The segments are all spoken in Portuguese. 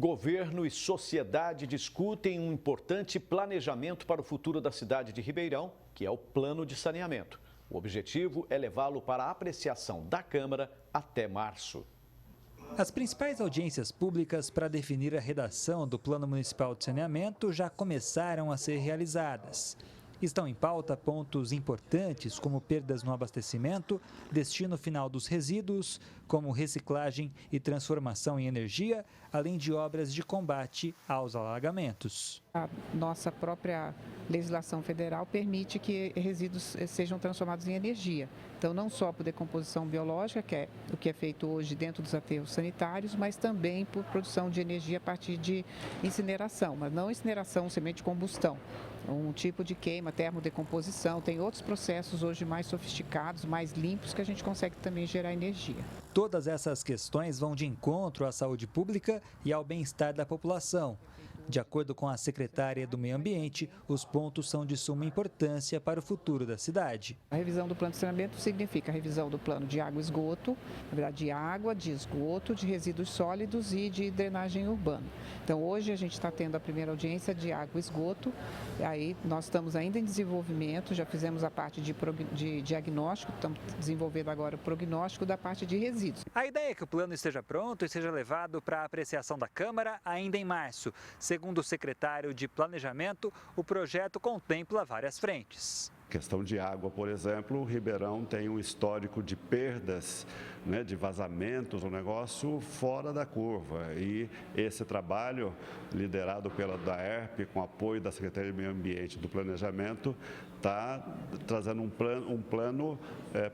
Governo e sociedade discutem um importante planejamento para o futuro da cidade de Ribeirão, que é o plano de saneamento. O objetivo é levá-lo para a apreciação da Câmara até março. As principais audiências públicas para definir a redação do Plano Municipal de Saneamento já começaram a ser realizadas. Estão em pauta pontos importantes como perdas no abastecimento, destino final dos resíduos, como reciclagem e transformação em energia, além de obras de combate aos alagamentos. A nossa própria legislação federal permite que resíduos sejam transformados em energia. Então, não só por decomposição biológica, que é o que é feito hoje dentro dos aterros sanitários, mas também por produção de energia a partir de incineração, mas não incineração semente de combustão. Um tipo de queima, termodecomposição, tem outros processos hoje mais sofisticados, mais limpos, que a gente consegue também gerar energia. Todas essas questões vão de encontro à saúde pública e ao bem-estar da população. De acordo com a secretária do Meio Ambiente, os pontos são de suma importância para o futuro da cidade. A revisão do plano de saneamento significa a revisão do plano de água e esgoto, na verdade de água, de esgoto, de resíduos sólidos e de drenagem urbana. Então hoje a gente está tendo a primeira audiência de água e esgoto, aí nós estamos ainda em desenvolvimento, já fizemos a parte de diagnóstico, estamos desenvolvendo agora o prognóstico da parte de resíduos. A ideia é que o plano esteja pronto e seja levado para a apreciação da Câmara ainda em março. Segundo o secretário de Planejamento, o projeto contempla várias frentes. Questão de água, por exemplo, o Ribeirão tem um histórico de perdas, de vazamentos, um negócio fora da curva. E esse trabalho, liderado pela DAERP, com apoio da Secretaria de Meio Ambiente e do Planejamento, está trazendo um plano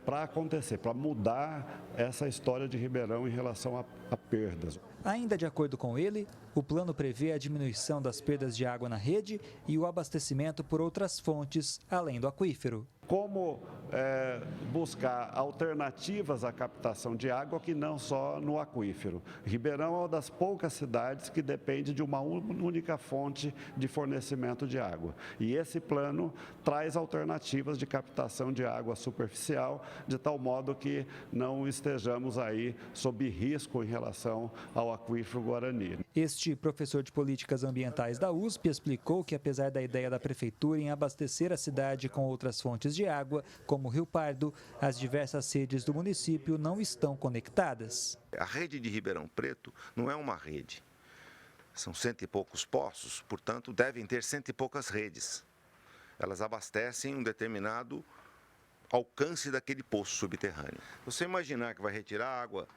para acontecer, para mudar essa história de Ribeirão em relação a perdas. Ainda de acordo com ele, o plano prevê a diminuição das perdas de água na rede e o abastecimento por outras fontes, além do aquífero. Como buscar alternativas à captação de água que não só no aquífero. Ribeirão é uma das poucas cidades que depende de uma única fonte de fornecimento de água. E esse plano traz alternativas de captação de água superficial, de tal modo que não estejamos aí sob risco em relação ao aquífero Guarani. Este professor de políticas ambientais da USP explicou que, apesar da ideia da prefeitura em abastecer a cidade com outras fontes de água, como o Rio Pardo, as diversas redes do município não estão conectadas. A rede de Ribeirão Preto não é uma rede. São 100 e poucos poços, portanto, devem ter 100 e poucas redes. Elas abastecem um determinado alcance daquele poço subterrâneo. Você imaginar que vai retirar água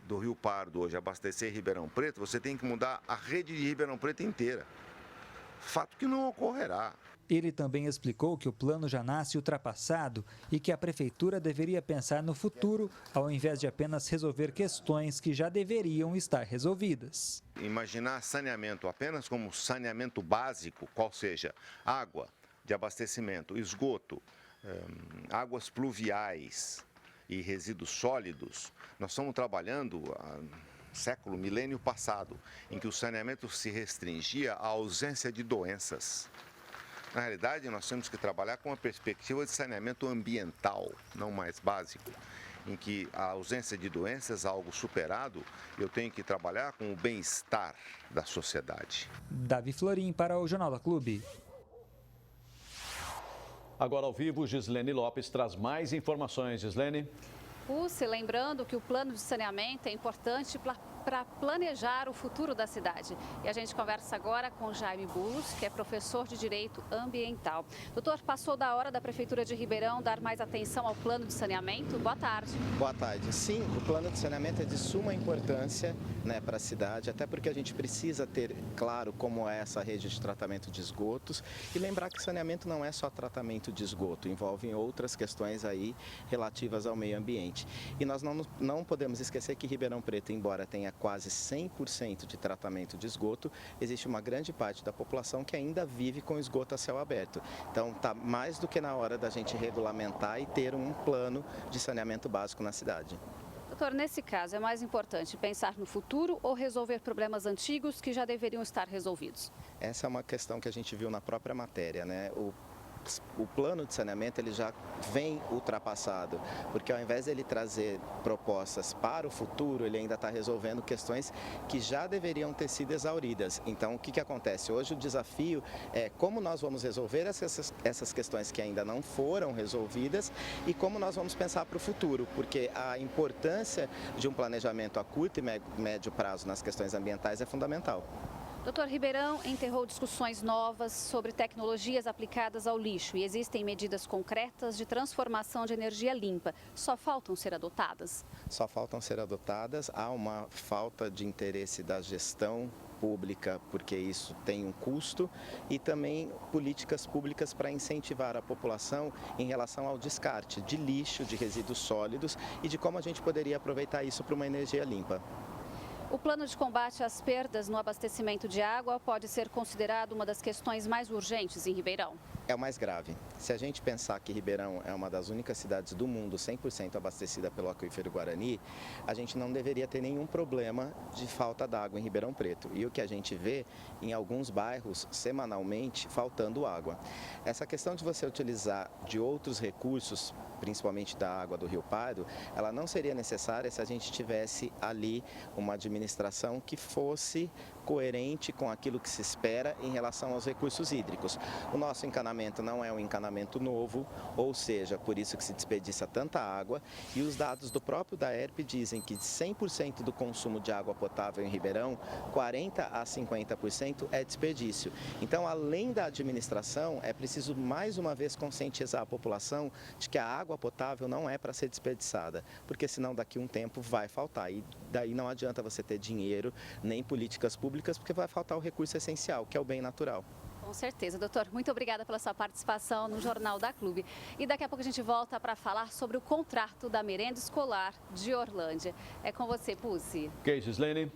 do Rio Pardo hoje, abastecer Ribeirão Preto, você tem que mudar a rede de Ribeirão Preto inteira. Fato que não ocorrerá. Ele também explicou que o plano já nasce ultrapassado e que a prefeitura deveria pensar no futuro, ao invés de apenas resolver questões que já deveriam estar resolvidas. Imaginar saneamento apenas como saneamento básico, qual seja água de abastecimento, esgoto, águas pluviais e resíduos sólidos, nós estamos trabalhando milênio passado, em que o saneamento se restringia à ausência de doenças. Na realidade, nós temos que trabalhar com uma perspectiva de saneamento ambiental, não mais básico, em que a ausência de doenças, algo superado, eu tenho que trabalhar com o bem-estar da sociedade. Davi Florim para o Jornal da Clube. Agora ao vivo, Gislene Lopes traz mais informações. Gislene. Lembrando que o plano de saneamento é importante para planejar o futuro da cidade. E a gente conversa agora com Jaime Bulos, que é professor de Direito Ambiental. Doutor, passou da hora da Prefeitura de Ribeirão dar mais atenção ao plano de saneamento? Boa tarde. Boa tarde. Sim, o plano de saneamento é de suma importância, para a cidade, até porque a gente precisa ter claro como é essa rede de tratamento de esgotos e lembrar que saneamento não é só tratamento de esgoto, envolvem outras questões aí relativas ao meio ambiente. E nós não podemos esquecer que Ribeirão Preto, embora tenha quase 100% de tratamento de esgoto, existe uma grande parte da população que ainda vive com esgoto a céu aberto. Então, está mais do que na hora da gente regulamentar e ter um plano de saneamento básico na cidade. Doutor, nesse caso, é mais importante pensar no futuro ou resolver problemas antigos que já deveriam estar resolvidos? Essa é uma questão que a gente viu na própria matéria, O o plano de saneamento ele já vem ultrapassado, porque ao invés de ele trazer propostas para o futuro, ele ainda está resolvendo questões que já deveriam ter sido exauridas. Então, o que acontece? Hoje o desafio é como nós vamos resolver essas questões que ainda não foram resolvidas e como nós vamos pensar para o futuro, porque a importância de um planejamento a curto e médio prazo nas questões ambientais é fundamental. Doutor Ribeirão enterrou discussões novas sobre tecnologias aplicadas ao lixo e existem medidas concretas de transformação de energia limpa. Só faltam ser adotadas? Só faltam ser adotadas. Há uma falta de interesse da gestão pública, porque isso tem um custo, e também políticas públicas para incentivar a população em relação ao descarte de lixo, de resíduos sólidos e de como a gente poderia aproveitar isso para uma energia limpa. O plano de combate às perdas no abastecimento de água pode ser considerado uma das questões mais urgentes em Ribeirão. É o mais grave. Se a gente pensar que Ribeirão é uma das únicas cidades do mundo 100% abastecida pelo aquífero Guarani, a gente não deveria ter nenhum problema de falta d'água em Ribeirão Preto. E o que a gente vê em alguns bairros, semanalmente, faltando água. Essa questão de você utilizar de outros recursos, principalmente da água do Rio Pardo, ela não seria necessária se a gente tivesse ali uma administração que fosse coerente com aquilo que se espera em relação aos recursos hídricos. O nosso encanamento não é um encanamento novo, ou seja, por isso que se desperdiça tanta água, e os dados do próprio DAERP dizem que de 100% do consumo de água potável em Ribeirão, 40% a 50% é desperdício. Então, além da administração, é preciso mais uma vez conscientizar a população de que a água potável não é para ser desperdiçada, porque senão daqui a um tempo vai faltar, e daí não adianta você ter dinheiro nem políticas públicas, porque vai faltar o recurso essencial, que é o bem natural. Com certeza, doutor. Muito obrigada pela sua participação no Jornal da Clube. E daqui a pouco a gente volta para falar sobre o contrato da merenda escolar de Orlândia. É com você, Pucci. Ok, Gislene.